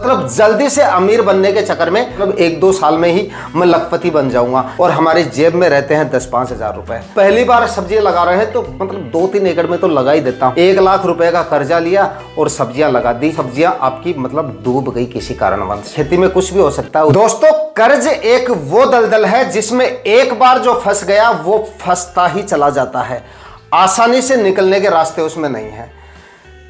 मतलब जल्दी से अमीर बनने के चक्कर में मतलब 1-2 साल में ही मैं लखपति बन जाऊंगा और हमारी जेब में रहते हैं 10-5 हजार रुपए। पहली बार सब्जी लगा रहे हैं तो मतलब 2-3 एकड़ में तो लगा ही देता हूँ। 1 लाख रुपए का कर्जा लिया और सब्जियां लगा दी। सब्जियां आपकी मतलब डूब गई किसी कारणवश। खेती में कुछ भी हो सकता है दोस्तों। कर्ज एक वो दलदल है जिसमें एक बार जो फंस गया वो फंसता ही चला जाता है। आसानी से निकलने के रास्ते उसमें नहीं है।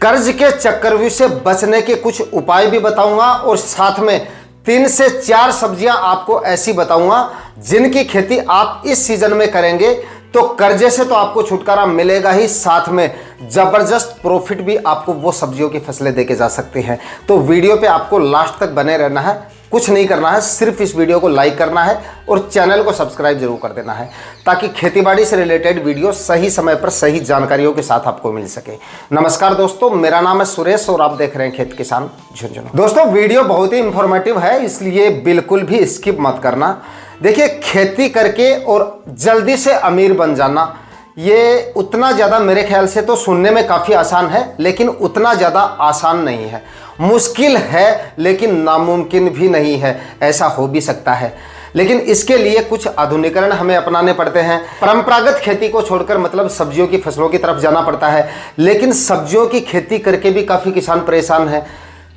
कर्ज के चक्रव्यूह से बचने के कुछ उपाय भी बताऊंगा और साथ में 3 से 4 सब्जियां आपको ऐसी बताऊंगा जिनकी खेती आप इस सीजन में करेंगे तो कर्जे से तो आपको छुटकारा मिलेगा ही, साथ में जबरदस्त प्रॉफिट भी आपको वो सब्जियों की फसलें देके जा सकती हैं। तो वीडियो पे आपको लास्ट तक बने रहना है, कुछ नहीं करना है, सिर्फ इस वीडियो को लाइक करना है और चैनल को सब्सक्राइब जरूर कर देना है ताकि खेतीबाड़ी से रिलेटेड वीडियो सही समय पर सही जानकारियों के साथ आपको मिल सके। नमस्कार दोस्तों, मेरा नाम है सुरेश और आप देख रहे हैं खेत किसान झुंझुनू। दोस्तों वीडियो बहुत ही इंफॉर्मेटिव है, इसलिए बिल्कुल भी स्किप मत करना। देखिए, खेती करके और जल्दी से अमीर बन जाना ये उतना ज़्यादा मेरे ख्याल से तो सुनने में काफ़ी आसान है, लेकिन उतना ज़्यादा आसान नहीं है। मुश्किल है लेकिन नामुमकिन भी नहीं है, ऐसा हो भी सकता है। लेकिन इसके लिए कुछ आधुनिकीकरण हमें अपनाने पड़ते हैं। परंपरागत खेती को छोड़कर मतलब सब्जियों की फसलों की तरफ जाना पड़ता है। लेकिन सब्जियों की खेती करके भी काफ़ी किसान परेशान हैं।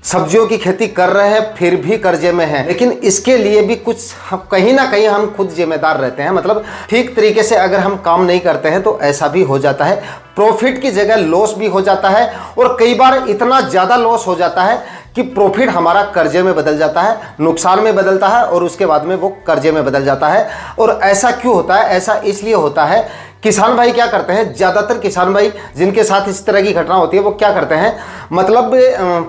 सब्जियों की खेती कर रहे हैं फिर भी कर्जे में हैं। लेकिन इसके लिए भी कुछ कहीं ना कहीं हम खुद जिम्मेदार रहते हैं। मतलब ठीक तरीके से अगर हम काम नहीं करते हैं तो ऐसा भी हो जाता है, प्रॉफिट की जगह लॉस भी हो जाता है और कई बार इतना ज़्यादा लॉस हो जाता है कि प्रॉफिट हमारा कर्जे में बदल जाता है, नुकसान में बदलता है और उसके बाद में वो कर्जे में बदल जाता है। और ऐसा क्यों होता है? ऐसा इसलिए होता है, किसान भाई क्या करते हैं, ज़्यादातर किसान भाई जिनके साथ इस तरह की घटना होती है वो क्या करते हैं, मतलब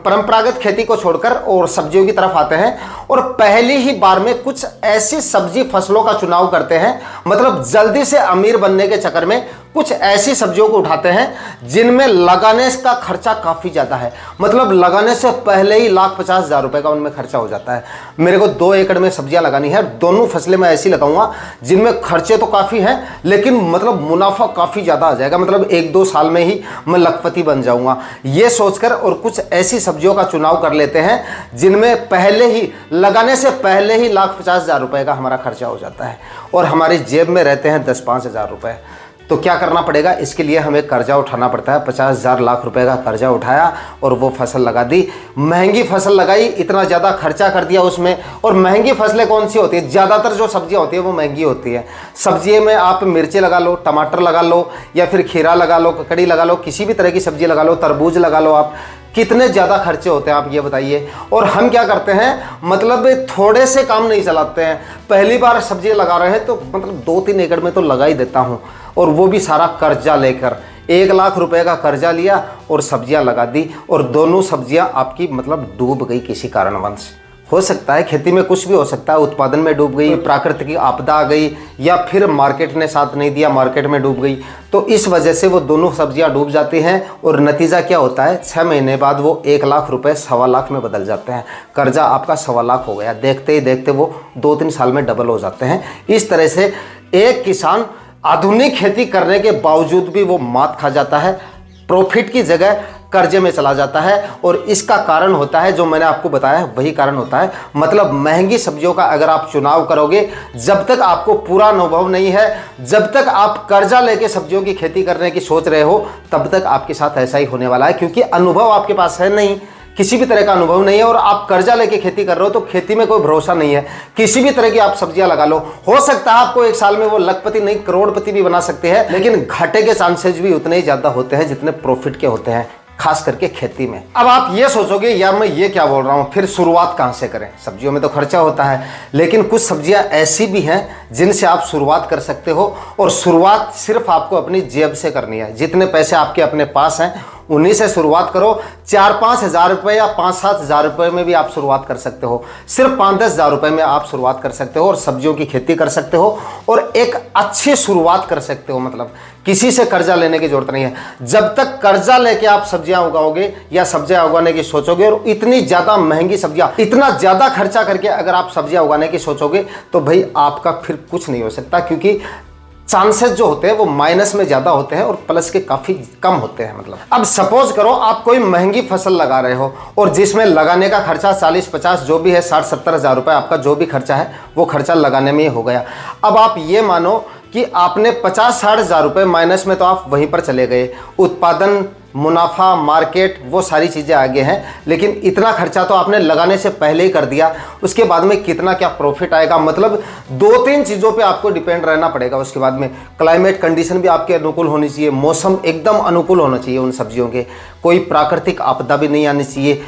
परंपरागत खेती को छोड़कर और सब्जियों की तरफ आते हैं और पहली ही बार में कुछ ऐसी सब्जी फसलों का चुनाव करते हैं, मतलब जल्दी से अमीर बनने के चक्कर में कुछ ऐसी सब्जियों को उठाते हैं जिनमें लगाने का खर्चा काफ़ी ज़्यादा है। मतलब लगाने से पहले ही 1,50,000 रुपये का उनमें खर्चा हो जाता है। मेरे को 2 एकड़ में सब्जियां लगानी है, दोनों फसलें मैं ऐसी लगाऊंगा जिनमें खर्चे तो काफ़ी हैं लेकिन मतलब मुनाफा काफ़ी ज़्यादा आ जाएगा। मतलब 1-2 साल में ही मैं लखपति बन जाऊंगा, ये सोचकर और कुछ ऐसी सब्जियों का चुनाव कर लेते हैं जिनमें पहले ही लगाने से पहले ही 1,50,000 रुपये का हमारा खर्चा हो जाता है और हमारी जेब में रहते हैं 10-5 हज़ार रुपये। तो क्या करना पड़ेगा? इसके लिए हमें कर्जा उठाना पड़ता है। 50,000 लाख रुपए का कर्जा उठाया और वो फसल लगा दी। महंगी फसल लगाई, इतना ज़्यादा खर्चा कर दिया उसमें। और महंगी फसलें कौन सी होती है? ज़्यादातर जो सब्जियां होती है वो महंगी होती है। सब्जी में आप मिर्ची लगा लो, टमाटर लगा लो या फिर खीरा लगा लो, ककड़ी लगा लो, किसी भी तरह की सब्जी लगा लो, तरबूज लगा लो। आप कितने ज़्यादा खर्चे होते हैं आप ये बताइए। और हम क्या करते हैं, मतलब थोड़े से काम नहीं चलाते हैं। पहली बार सब्जी लगा रहे हैं तो मतलब 2-3 एकड़ में तो लगा ही देता हूँ और वो भी सारा कर्जा लेकर। 1 लाख रुपए का कर्जा लिया और सब्जियां लगा दी और दोनों सब्जियां आपकी मतलब डूब गई किसी कारणवश। हो सकता है खेती में कुछ भी हो सकता है, उत्पादन में डूब गई, प्राकृतिक आपदा आ गई या फिर मार्केट ने साथ नहीं दिया, मार्केट में डूब गई। तो इस वजह से वो दोनों सब्जियां डूब जाती हैं और नतीजा क्या होता है, 6 महीने बाद वो 1 लाख रुपए 1.25 लाख में बदल जाते हैं। कर्जा आपका 1.25 लाख हो गया। देखते ही देखते वो 2-3 साल में डबल हो जाते हैं। इस तरह से एक किसान आधुनिक खेती करने के बावजूद भी वो मात खा जाता है, प्रॉफिट की जगह कर्जे में चला जाता है। और इसका कारण होता है जो मैंने आपको बताया, वही कारण होता है। मतलब महंगी सब्जियों का अगर आप चुनाव करोगे, जब तक आपको पूरा अनुभव नहीं है, जब तक आप कर्जा लेके सब्जियों की खेती करने की सोच रहे हो, तब तक आपके साथ ऐसा ही होने वाला है। क्योंकि अनुभव आपके पास है नहीं, किसी भी तरह का अनुभव नहीं है और आप कर्जा लेके खेती कर रहे हो तो खेती में कोई भरोसा नहीं है। किसी भी तरह की आप सब्जियां लगा लो, हो सकता है आपको 1 साल में वो लखपति नहीं करोड़पति भी बना सकते हैं, लेकिन घाटे के चांसेस भी उतने ही ज्यादा होते हैं जितने प्रॉफिट के होते हैं, खास करके खेती में। अब आप ये सोचोगे यार मैं ये क्या बोल रहा हूँ, फिर शुरुआत कहाँ से करें? सब्जियों में तो खर्चा होता है, लेकिन कुछ सब्जियां ऐसी भी हैं जिनसे आप शुरुआत कर सकते हो और शुरुआत सिर्फ आपको अपनी जेब से करनी है। जितने पैसे आपके अपने पास हैं उन्हीं से शुरुआत करो। 4-5 हज़ार रुपये या 5-7 हज़ार रुपये में भी आप शुरुआत कर सकते हो। सिर्फ 5-10 हज़ार रुपये में आप शुरुआत कर सकते हो और सब्जियों की खेती कर सकते हो और एक अच्छी शुरुआत कर सकते हो। मतलब किसी से कर्जा लेने की जरूरत नहीं है। जब तक कर्जा लेके आप सब्जियां उगाओगे या सब्जियां उगाने की सोचोगे और इतनी ज़्यादा महंगी सब्जियां, इतना ज़्यादा खर्चा करके अगर आप सब्जियां उगाने की सोचोगे तो भाई आपका फिर कुछ नहीं हो सकता। क्योंकि चांसेस जो होते हैं वो माइनस में ज़्यादा होते हैं और प्लस के काफ़ी कम होते हैं। मतलब अब सपोज करो आप कोई महंगी फसल लगा रहे हो और जिसमें लगाने का खर्चा 40-50 जो भी है 60-70 हज़ार रुपये आपका जो भी खर्चा है वो खर्चा लगाने में ही हो गया। अब आप ये मानो कि आपने 50-60 हज़ार रुपये माइनस में तो आप वहीं पर चले गए। उत्पादन, मुनाफा, मार्केट, वो सारी चीज़ें आगे हैं, लेकिन इतना खर्चा तो आपने लगाने से पहले ही कर दिया। उसके बाद में कितना क्या प्रॉफिट आएगा, मतलब 2-3 चीज़ों पे आपको डिपेंड रहना पड़ेगा। उसके बाद में क्लाइमेट कंडीशन भी आपके अनुकूल होनी चाहिए, मौसम एकदम अनुकूल होना चाहिए उन सब्जियों के, कोई प्राकृतिक आपदा भी नहीं आनी चाहिए,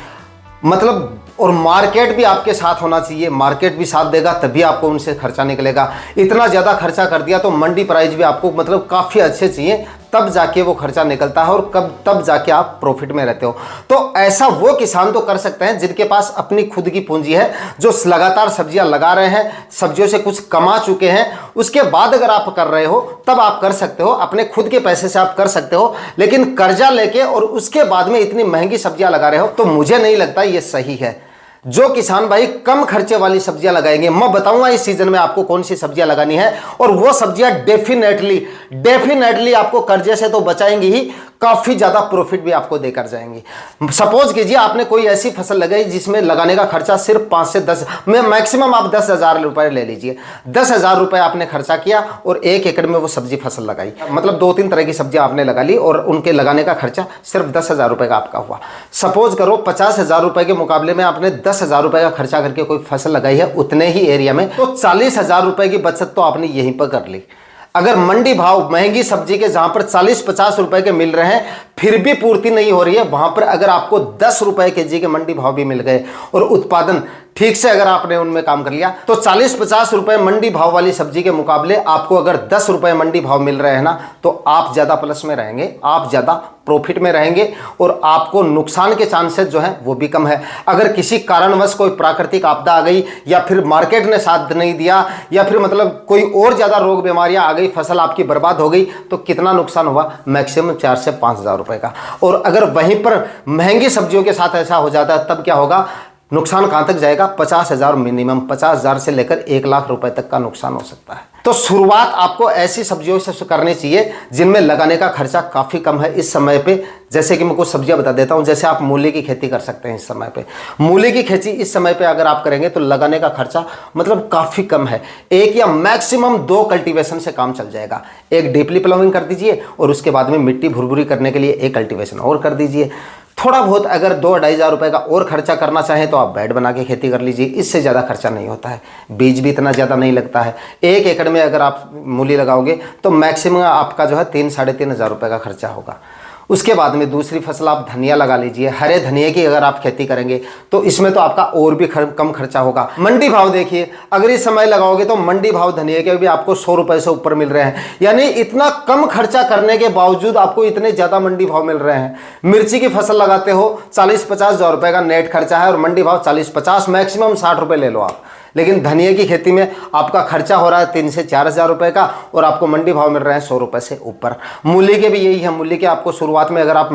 मतलब और मार्केट भी आपके साथ होना चाहिए। मार्केट भी साथ देगा तभी आपको उनसे खर्चा निकलेगा। इतना ज़्यादा खर्चा कर दिया तो मंडी प्राइस भी आपको मतलब काफ़ी अच्छे चाहिए, तब जाके वो खर्चा निकलता है और तब जाके आप प्रॉफिट में रहते हो। तो ऐसा वो किसान तो कर सकते हैं जिनके पास अपनी खुद की पूंजी है, जो लगातार सब्जियां लगा रहे हैं, सब्जियों से कुछ कमा चुके हैं। उसके बाद अगर आप कर रहे हो तब आप कर सकते हो, अपने खुद के पैसे से आप कर सकते हो। लेकिन कर्जा लेके और उसके बाद में इतनी महंगी सब्जियां लगा रहे हो तो मुझे नहीं लगता ये सही है। जो किसान भाई कम खर्चे वाली सब्जियां लगाएंगे, मैं बताऊंगा इस सीजन में आपको कौन सी सब्जियां लगानी है, और वो सब्जियां डेफिनेटली आपको कर्जे से तो बचाएंगी ही, काफी ज्यादा प्रॉफिट भी आपको देकर जाएंगी। सपोज कीजिए आपने कोई ऐसी फसल लगाई जिसमें लगाने का खर्चा सिर्फ 5 से 10 में, मैक्सिमम आप 10 हज़ार रुपए ले लीजिए। 10 हज़ार रुपए आपने खर्चा किया और 1 एकड़ में वो सब्जी फसल लगाई, मतलब 2-3 तरह की सब्जियां आपने लगा ली और उनके लगाने का खर्चा सिर्फ 10 हज़ार रुपए का आपका हुआ। सपोज करो 50 हज़ार रुपए के मुकाबले में आपने 10 हज़ार रुपए का खर्चा करके कोई फसल लगाई है उतने ही एरिया में, तो 40 हज़ार रुपए की बचत तो आपने यहीं पर कर ली। अगर मंडी भाव महंगी सब्जी के जहां पर 40-50 रुपए के मिल रहे हैं फिर भी पूर्ति नहीं हो रही है, वहां पर अगर आपको 10 रुपए केजी के मंडी भाव भी मिल गए और उत्पादन ठीक से अगर आपने उनमें काम कर लिया, तो 40-50 रुपए मंडी भाव वाली सब्जी के मुकाबले आपको अगर 10 रुपए मंडी भाव मिल रहे हैं ना, तो आप ज्यादा प्लस में रहेंगे, आप ज्यादा प्रॉफिट में रहेंगे और आपको नुकसान के चांसेस जो है वो भी कम है। अगर किसी कारणवश कोई प्राकृतिक आपदा आ गई या फिर मार्केट ने साथ नहीं दिया या फिर मतलब कोई और ज्यादा रोग बीमारियां आ गई, फसल आपकी बर्बाद हो गई, तो कितना नुकसान हुआ, मैक्सिमम 4 से 5 हज़ार रुपए का। और अगर वहीं पर महंगी सब्जियों के साथ ऐसा हो जाता है तब क्या होगा, नुकसान कहां तक जाएगा, 50 हज़ार मिनिमम, 50 हज़ार से लेकर 1 लाख रुपए तक का नुकसान हो सकता है। तो शुरुआत आपको ऐसी सब्जियों से करनी चाहिए जिनमें लगाने का खर्चा काफी कम है इस समय पे। जैसे कि मैं कुछ सब्जियां बता देता हूं, जैसे आप मूली की खेती कर सकते हैं इस समय पे। मूली की खेती इस समय पे अगर आप करेंगे तो लगाने का खर्चा मतलब काफी कम है, 1 या मैक्सिमम 2 कल्टीवेशन से काम चल जाएगा। एक डीपली प्लाविंग कर दीजिए और उसके बाद में मिट्टी भुरभुरी करने के लिए एक कल्टीवेशन और कर दीजिए। थोड़ा बहुत अगर 2-2.5 हज़ार रुपए का और खर्चा करना चाहें तो आप बेड बना के खेती कर लीजिए, इससे ज़्यादा खर्चा नहीं होता है, बीज भी इतना ज़्यादा नहीं लगता है। 1 एकड़ में अगर आप मूली लगाओगे तो मैक्सिमम आपका जो है 3-3.5 हज़ार रुपए का खर्चा होगा। उसके बाद में दूसरी फसल आप धनिया लगा लीजिए। हरे धनिया की अगर आप खेती करेंगे तो इसमें तो आपका और भी कम खर्चा होगा। मंडी भाव देखिए, अगर इस समय लगाओगे तो मंडी भाव धनिया के भी आपको 100 रुपए से ऊपर मिल रहे हैं, यानी इतना कम खर्चा करने के बावजूद आपको इतने ज्यादा मंडी भाव मिल रहे हैं। मिर्ची की फसल लगाते हो 40-50 हज़ार रुपए का नेट खर्चा है और मंडी भाव 40-50 मैक्सिमम 60 रुपए ले लो आप। लेकिन धनिया की खेती में आपका खर्चा हो रहा है 3 से 4 हज़ार रुपए का और आपको मंडी भाव मिल रहे हैं 100 रुपए से ऊपर। मूली के भी यही है, मूली के आपको शुरुआत में अगर आप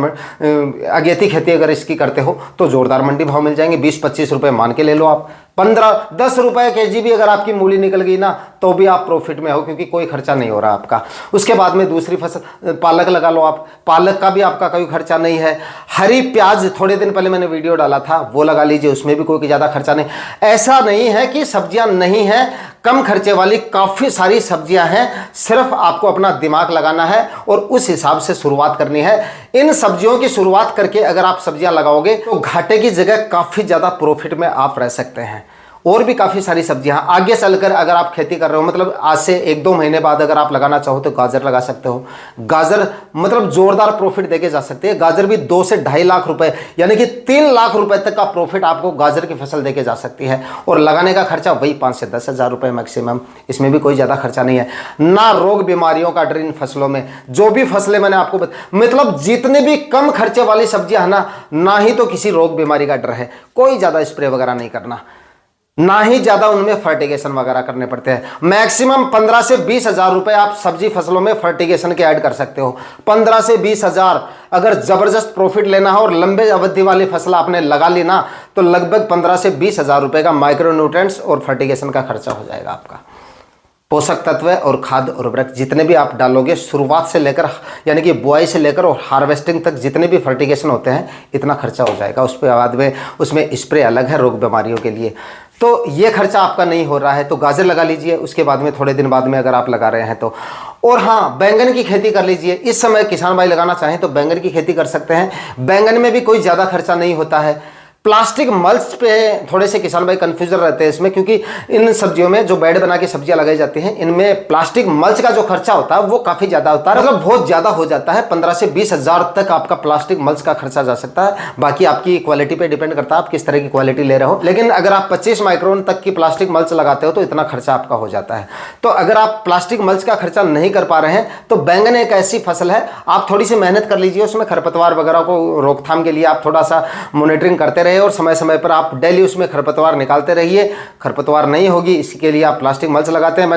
अगेती खेती अगर इसकी करते हो तो जोरदार मंडी भाव मिल जाएंगे, 20-25 रुपए मान के ले लो आप। 15-10 रुपए केजी भी अगर आपकी मूली निकल गई ना तो भी आप प्रॉफिट में हो, क्योंकि कोई खर्चा नहीं हो रहा आपका। उसके बाद में दूसरी फसल पालक लगा लो आप, पालक का भी आपका कोई खर्चा नहीं है। हरी प्याज थोड़े दिन पहले मैंने वीडियो डाला था, वो लगा लीजिए, उसमें भी कोई ज़्यादा खर्चा नहीं। ऐसा नहीं है कि सब्जियां नहीं हैं, कम खर्चे वाली काफ़ी सारी सब्जियां हैं, सिर्फ आपको अपना दिमाग लगाना है और उस हिसाब से शुरुआत करनी है। इन सब्जियों की शुरुआत करके अगर आप सब्जियां लगाओगे तो घाटे की जगह काफ़ी ज़्यादा प्रॉफिट में आप रह सकते हैं। और भी काफ़ी सारी सब्जियां आगे चलकर अगर आप खेती कर रहे हो, मतलब आज से 1-2 महीने बाद अगर आप लगाना चाहो तो गाजर लगा सकते हो। गाजर मतलब जोरदार प्रॉफिट देके जा सकते हैं। गाजर भी 2 से 2.5 लाख रुपए यानी कि 3 लाख रुपए तक का प्रॉफिट आपको गाजर की फसल देके जा सकती है और लगाने का खर्चा वही 5 से 10 हज़ार रुपए मैक्सिमम, इसमें भी कोई ज़्यादा खर्चा नहीं है। ना रोग बीमारियों का डर इन फसलों में, जो भी फसलें मैंने आपको मतलब जितने भी कम खर्चे वाली सब्जियां है ना ही तो किसी रोग बीमारी का डर है, कोई ज़्यादा स्प्रे वगैरह नहीं करना, ना ही ज्यादा उनमें फर्टिगेशन वगैरह करने पड़ते हैं। मैक्सिमम 15 से 20 हज़ार रुपए आप सब्जी फसलों में फर्टिगेशन के ऐड कर सकते हो। 15 से 20 हज़ार अगर जबरदस्त प्रॉफिट लेना हो और लंबे अवधि वाली फसल आपने लगा ली ना तो लगभग 15 से 20 हज़ार रुपए का माइक्रो न्यूट्रिएंट्स और फर्टिगेशन का खर्चा हो जाएगा आपका। पोषक तत्व और खाद उर्वरक जितने भी आप डालोगे शुरुआत से लेकर यानी कि बुआई से लेकर और हार्वेस्टिंग तक जितने भी फर्टिगेशन होते हैं इतना खर्चा हो जाएगा। उस पर बाद में उसमें स्प्रे अलग है रोग बीमारियों के लिए, तो ये खर्चा आपका नहीं हो रहा है। तो गाजर लगा लीजिए, उसके बाद में थोड़े दिन बाद में अगर आप लगा रहे हैं तो। और हाँ, बैंगन की खेती कर लीजिए। इस समय किसान भाई लगाना चाहें तो बैंगन की खेती कर सकते हैं। बैंगन में भी कोई ज़्यादा खर्चा नहीं होता है। प्लास्टिक मल्च पे थोड़े से किसान भाई कंफ्यूजन रहते हैं इसमें, क्योंकि इन सब्जियों में जो बेड बना के सब्जियां लगाई जाती हैं इनमें प्लास्टिक मल्च का जो खर्चा होता है वो काफ़ी ज़्यादा होता है, मतलब बहुत ज़्यादा हो जाता है। 15 से 20 हज़ार तक आपका प्लास्टिक मल्च का खर्चा जा सकता है। बाकी आपकी क्वालिटी पे डिपेंड करता है आप किस तरह की क्वालिटी ले रहे हो। लेकिन अगर आप 25 माइक्रोन तक की प्लास्टिक मल्च लगाते हो तो इतना खर्चा आपका हो जाता है। तो अगर आप प्लास्टिक मल्च का खर्चा नहीं कर पा रहे हैं तो बैंगन एक ऐसी फसल है, आप थोड़ी सी मेहनत कर लीजिए उसमें। खरपतवार वगैरह को रोकथाम के लिए आप थोड़ा सा मॉनिटरिंग करते रहे और समय समय पर आप डेली उसमें खरपतवार निकालते रहिए। खरपतवार नहीं होगी इसके लिए आप प्लास्टिक मल्च लगाते हैं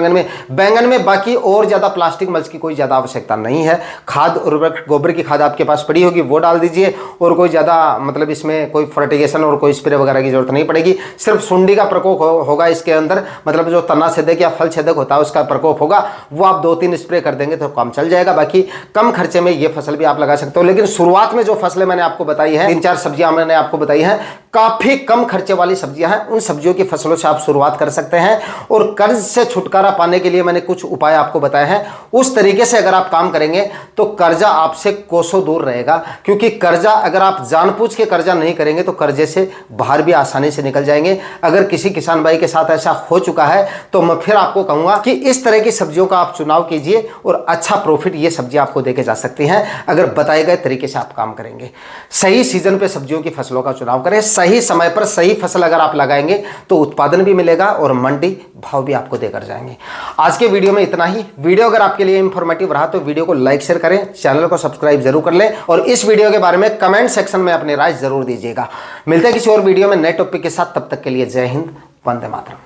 बैंगन में बाकी और ज़्यादा प्लास्टिक मल्च की कोई ज़्यादा आवश्यकता नहीं है। खाद उर्वरक गोबर की खाद आपके पास पड़ी होगी वो डाल दीजिए, और कोई ज़्यादा मतलब इसमें कोई फर्टिगेशन और कोई स्प्रे वगैरह की जरूरत नहीं पड़ेगी। सिर्फ सुंडी का प्रकोप होगा इसके अंदर, मतलब जो तना छेदक या फल छेदक होता है उसका प्रकोप होगा, वो आप 2-3 स्प्रे कर देंगे तो काम चल जाएगा। बाकी कम खर्चे में ये फसल भी आप लगा सकते हो। लेकिन शुरुआत में जो फसलें मैंने आपको बताई है, 3-4 सब्जियां मैंने आपको बताई हैं, काफ़ी कम खर्चे वाली सब्जियां हैं। उन सब्जियों की फसलों से आप शुरुआत कर सकते हैं। और कर्ज से छुटकारा पाने के लिए मैंने कुछ उपाय आपको बताए हैं। उस तरीके से अगर आप काम करेंगे तो कर्जा आपसे कोसों दूर रहेगा, क्योंकि कर्जा अगर आप जानबूझ के कर्जा नहीं करेंगे तो कर्जे से बाहर भी आसानी से निकल जाएंगे। अगर किसी किसान भाई के साथ ऐसा हो चुका है तो मैं फिर आपको कहूंगा कि इस तरह की सब्जियों का आप चुनाव कीजिए और अच्छा प्रॉफिट ये सब्जी आपको देके जा सकती हैं अगर बताए गए तरीके से आप काम करेंगे। सही सीजन पे सब्जियों की फसलों का चुनाव करें, सही समय पर सही फसल अगर आप लगाएंगे तो उत्पादन भी मिलेगा और मंडी भाव भी आपको देकर जाएंगे। आज के वीडियो में इतना ही। वीडियो अगर आपके लिए इंफॉर्मेटिव रहा तो वीडियो को लाइक शेयर करें, चैनल को सब्सक्राइब जरूर कर लें और इस वीडियो के बारे में कमेंट सेक्शन में अपनी राय जरूर दीजिएगा। मिलते हैं किसी और वीडियो में नए टॉपिक के साथ, तब तक के लिए जय हिंद, वंदे मातरम।